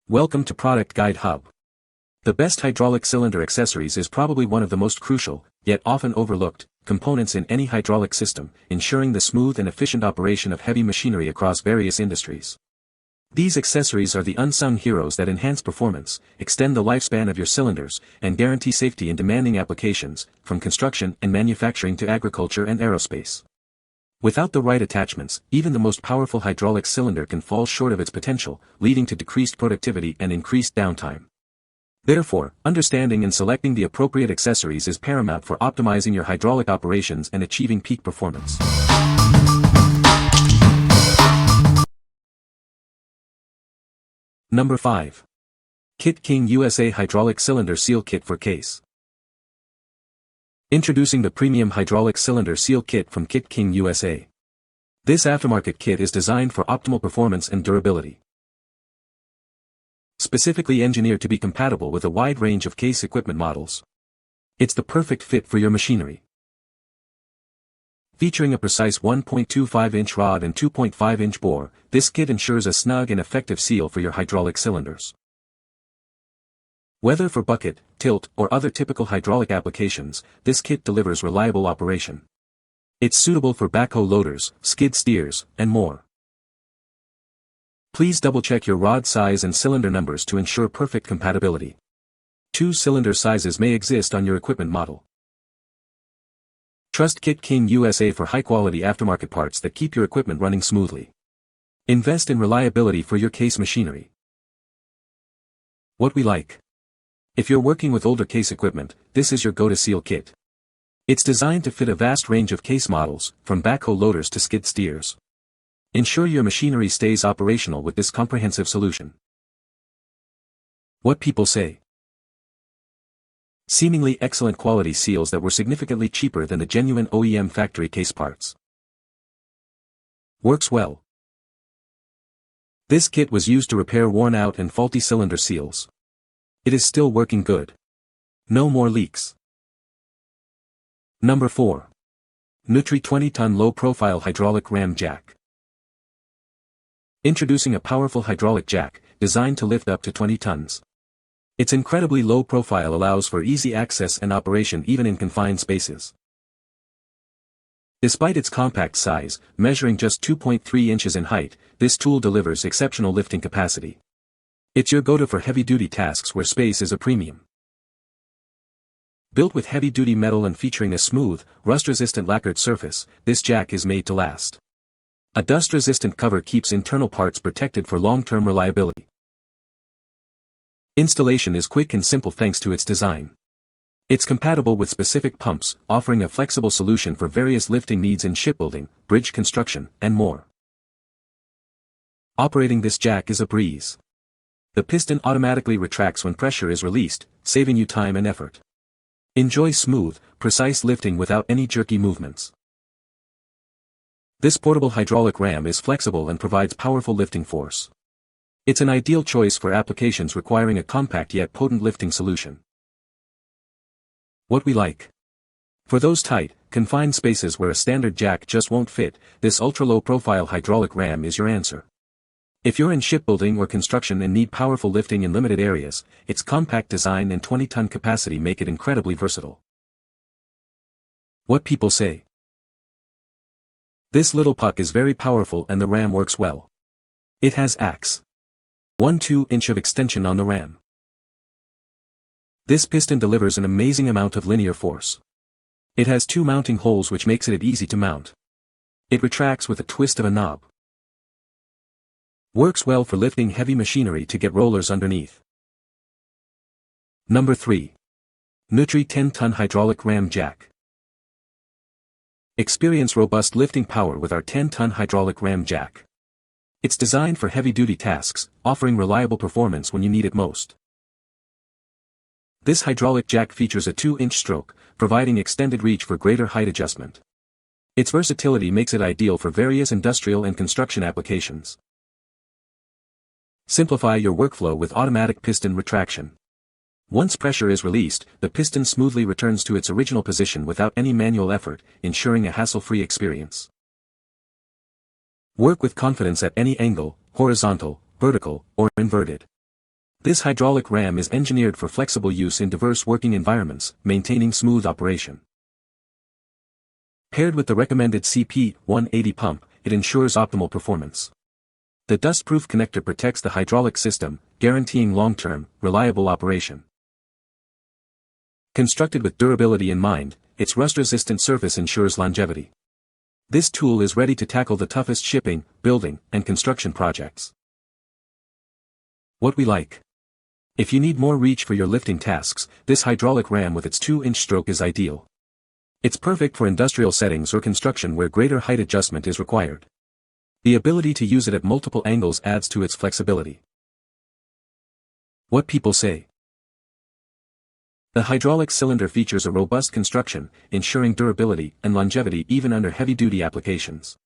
Welcome to Product Guide Hub. The best hydraulic cylinder accessories is probably one of the most crucial, yet often overlooked, components in any hydraulic system, ensuring the smooth and efficient operation of heavy machinery across various industries. These accessories are the unsung heroes that enhance performance, extend the lifespan of your cylinders, and guarantee safety in demanding applications, from construction and manufacturing to agriculture and aerospace. Without the right attachments, even the most powerful hydraulic cylinder can fall short of its potential, leading to decreased productivity and increased downtime. Therefore, understanding and selecting the appropriate accessories is paramount for optimizing your hydraulic operations and achieving peak performance. Number 5. Kit King USA Hydraulic Cylinder Seal Kit for Case. Introducing the premium hydraulic cylinder seal kit from Kit King USA. This aftermarket kit is designed for optimal performance and durability. Specifically engineered to be compatible with a wide range of case equipment models. It's the perfect fit for your machinery. Featuring a precise 1.25-inch rod and 2.5-inch bore, this kit ensures a snug and effective seal for your hydraulic cylinders. Whether for bucket, tilt, or other typical hydraulic applications, this kit delivers reliable operation. It's suitable for backhoe loaders, skid steers, and more. Please double-check your rod size and cylinder numbers to ensure perfect compatibility. 2 cylinder sizes may exist on your equipment model. Trust Kit King USA for high-quality aftermarket parts that keep your equipment running smoothly. Invest in reliability for your case machinery. What we like. If you're working with older case equipment, this is your go-to seal kit. It's designed to fit a vast range of case models, from backhoe loaders to skid steers. Ensure your machinery stays operational with this comprehensive solution. What people say. Seemingly excellent quality seals that were significantly cheaper than the genuine OEM factory case parts. Works well. This kit was used to repair worn-out and faulty cylinder seals. It is still working good. No more leaks. Number 4. NEWTRY 20-ton low-profile hydraulic ram jack. Introducing a powerful hydraulic jack, designed to lift up to 20 tons. Its incredibly low profile allows for easy access and operation even in confined spaces. Despite its compact size, measuring just 2.3 inches in height, this tool delivers exceptional lifting capacity. It's your go-to for heavy-duty tasks where space is a premium. Built with heavy-duty metal and featuring a smooth, rust-resistant lacquered surface, this jack is made to last. A dust-resistant cover keeps internal parts protected for long-term reliability. Installation is quick and simple thanks to its design. It's compatible with specific pumps, offering a flexible solution for various lifting needs in shipbuilding, bridge construction, and more. Operating this jack is a breeze. The piston automatically retracts when pressure is released, saving you time and effort. Enjoy smooth, precise lifting without any jerky movements. This portable hydraulic ram is flexible and provides powerful lifting force. It's an ideal choice for applications requiring a compact yet potent lifting solution. What we like. For those tight, confined spaces where a standard jack just won't fit, this ultra-low profile hydraulic ram is your answer. If you're in shipbuilding or construction and need powerful lifting in limited areas, its compact design and 20-ton capacity make it incredibly versatile. What people say. This little puck is very powerful and the ram works well. It has AX. 1/2 inch of extension on the ram. This piston delivers an amazing amount of linear force. It has 2 mounting holes which makes it easy to mount. It retracts with a twist of a knob. Works well for lifting heavy machinery to get rollers underneath. Number 3. NEWTRY 10-ton hydraulic ram jack. Experience robust lifting power with our 10-ton hydraulic ram jack. It's designed for heavy-duty tasks, offering reliable performance when you need it most. This hydraulic jack features a 2-inch stroke, providing extended reach for greater height adjustment. Its versatility makes it ideal for various industrial and construction applications. Simplify your workflow with automatic piston retraction. Once pressure is released, the piston smoothly returns to its original position without any manual effort, ensuring a hassle-free experience. Work with confidence at any angle, horizontal, vertical, or inverted. This hydraulic ram is engineered for flexible use in diverse working environments, maintaining smooth operation. Paired with the recommended CP180 pump, it ensures optimal performance. The dust-proof connector protects the hydraulic system, guaranteeing long-term, reliable operation. Constructed with durability in mind, its rust-resistant surface ensures longevity. This tool is ready to tackle the toughest shipping, building, and construction projects. What we like. If you need more reach for your lifting tasks, this hydraulic ram with its 2-inch stroke is ideal. It's perfect for industrial settings or construction where greater height adjustment is required. The ability to use it at multiple angles adds to its flexibility. What people say. The hydraulic cylinder features a robust construction, ensuring durability and longevity even under heavy-duty applications.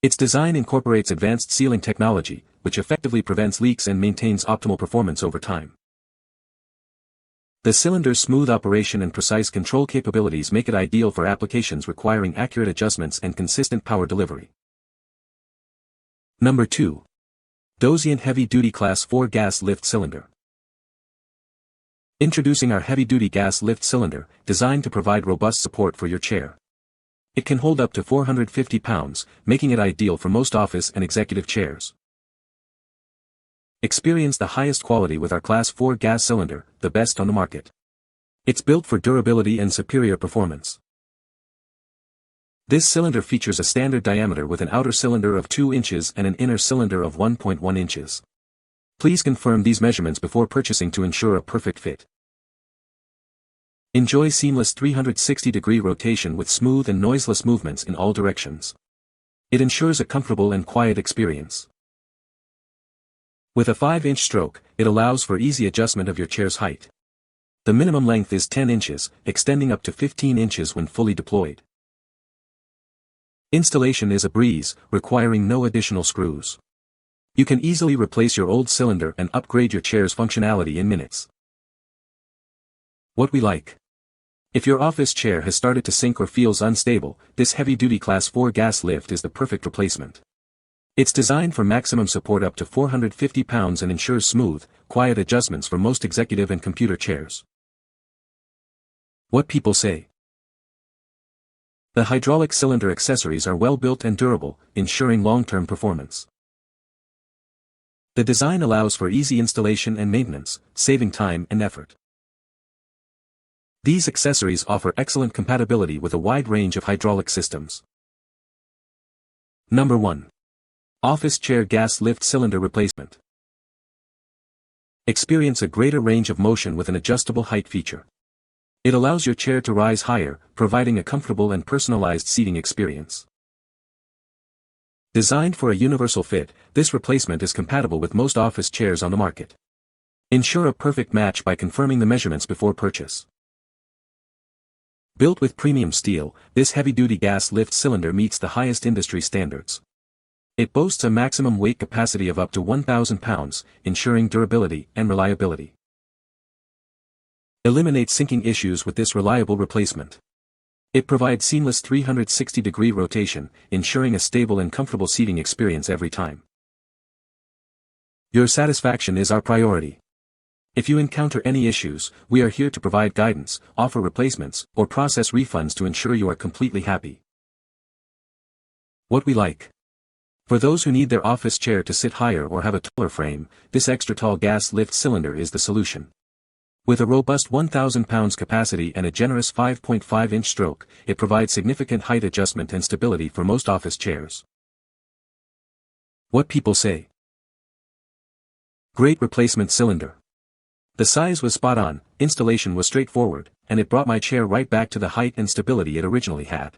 Its design incorporates advanced sealing technology, which effectively prevents leaks and maintains optimal performance over time. The cylinder's smooth operation and precise control capabilities make it ideal for applications requiring accurate adjustments and consistent power delivery. Number 2. DOZYANT Heavy-Duty Class 4 Gas Lift Cylinder. Introducing our heavy-duty gas lift cylinder, designed to provide robust support for your chair. It can hold up to 450 pounds, making it ideal for most office and executive chairs. Experience the highest quality with our Class 4 gas cylinder, the best on the market. It's built for durability and superior performance. This cylinder features a standard diameter with an outer cylinder of 2 inches and an inner cylinder of 1.1 inches. Please confirm these measurements before purchasing to ensure a perfect fit. Enjoy seamless 360-degree rotation with smooth and noiseless movements in all directions. It ensures a comfortable and quiet experience. With a 5-inch stroke, it allows for easy adjustment of your chair's height. The minimum length is 10 inches, extending up to 15 inches when fully deployed. Installation is a breeze, requiring no additional screws. You can easily replace your old cylinder and upgrade your chair's functionality in minutes. What we like. If your office chair has started to sink or feels unstable, this heavy-duty Class 4 gas lift is the perfect replacement. It's designed for maximum support up to 450 pounds and ensures smooth, quiet adjustments for most executive and computer chairs. What people say. The hydraulic cylinder accessories are well built and durable, ensuring long-term performance. The design allows for easy installation and maintenance, saving time and effort. These accessories offer excellent compatibility with a wide range of hydraulic systems. Number 1. Office Chair Gas Lift Cylinder Replacement. Experience a greater range of motion with an adjustable height feature. It allows your chair to rise higher, providing a comfortable and personalized seating experience. Designed for a universal fit, this replacement is compatible with most office chairs on the market. Ensure a perfect match by confirming the measurements before purchase. Built with premium steel, this heavy-duty gas lift cylinder meets the highest industry standards. It boasts a maximum weight capacity of up to 1,000 pounds, ensuring durability and reliability. Eliminate sinking issues with this reliable replacement. It provides seamless 360-degree rotation, ensuring a stable and comfortable seating experience every time. Your satisfaction is our priority. If you encounter any issues, we are here to provide guidance, offer replacements, or process refunds to ensure you are completely happy. What we like. For those who need their office chair to sit higher or have a taller frame, this extra tall gas lift cylinder is the solution. With a robust 1,000 pounds capacity and a generous 5.5-inch stroke, it provides significant height adjustment and stability for most office chairs. What people say. Great replacement cylinder. The size was spot on, installation was straightforward, and it brought my chair right back to the height and stability it originally had.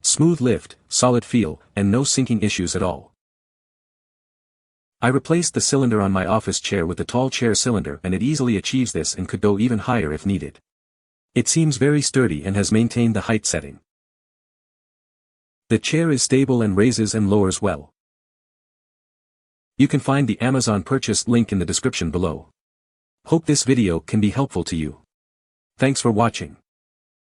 Smooth lift, solid feel, and no sinking issues at all. I replaced the cylinder on my office chair with the tall chair cylinder and it easily achieves this and could go even higher if needed. It seems very sturdy and has maintained the height setting. The chair is stable and raises and lowers well. You can find the Amazon purchase link in the description below. Hope this video can be helpful to you. Thanks for watching.